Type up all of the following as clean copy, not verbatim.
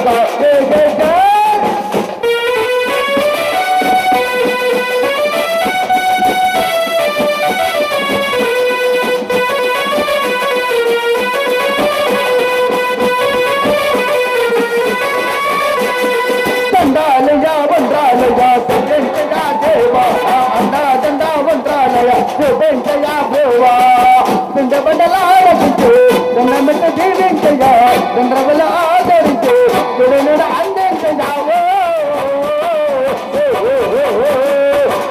జయ జయ జయ దండాలయ వంద్రాలయ వెంకయ్య దేవా అన్నా దండా వంద్రాలయ వెంకయ్య దేవా పిండ బండలాడకుంటూ దండమెట్ట దీవించయ్య దండ్రవల ఆదరించు గుడినుడ అందించయ్యావో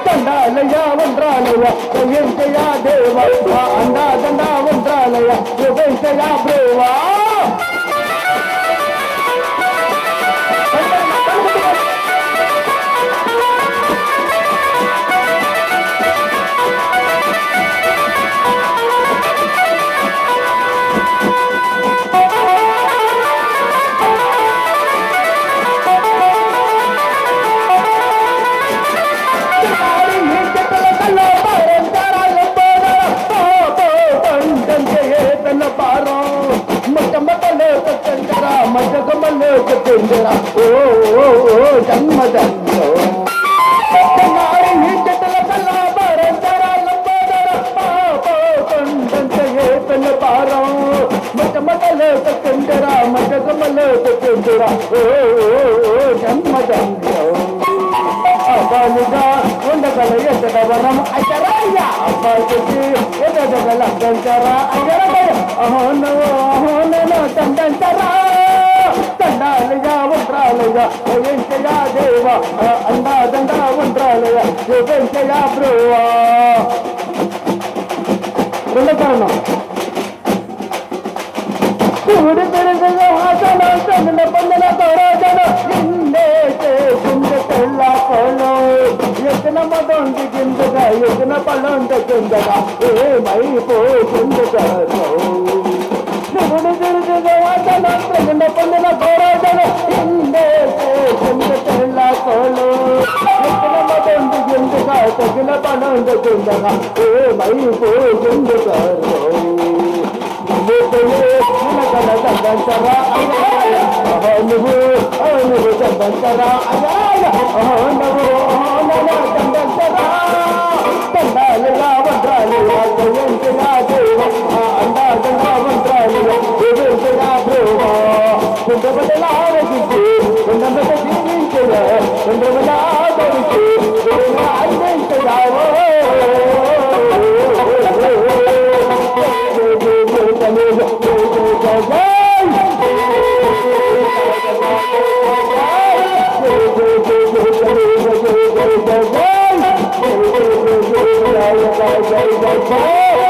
దండాలయ వంద్రాలయ వెంకయ్య దేవా అన్నా దండా వంద్రాలయ వెంకయ్య దేవా ఓ జన్మదండో చెట్టల కల్లా పారం మటమటలో తండ్రా మటకమలో తండ్రా ఓ జన్మదండో అబ్బాలుగా ఉండగల ఎదవనం అయ్యరాయ అబ్బాకి ఎదగల తండ్రా అయ్యరాయ అహోనో తండ్రా దండాలయ వంద్రాలయ వెంకయ్య దేవా అన్నా దండా వంద్రాలయ వెంకయ్య బ్రోవా రెండో కారణం శివుడి పెరుగు ఆసన చంద్ర పొందన తోరాజన ఇందే చేసుంది తెల్ల పొలం ఎత్తిన మదొంది కిందగా ఎత్తిన పళ్ళొంద కిందగా ఏమైపోతుంది శివుడి పెరుగు ఆసన చంద్ర పొందన తోరాజన ఇందే చేసుంది తెల్ల పొలం ఎత్తిన మదొంది కిందగా తగిన పళ్ళొంద కిందగా ఏమైపోతుంది దండంతరా నువ్వు దండంతరా దండంతరా దండాలుగా వంద్రాలుగా జయంతిగా దేవ అండా దండా వంద్రాలుగా దేవేంద్రగా దేవ కుండబదలా వదించి కుండబద జీవించగా కుండబలా ధరించి అందించగావో జై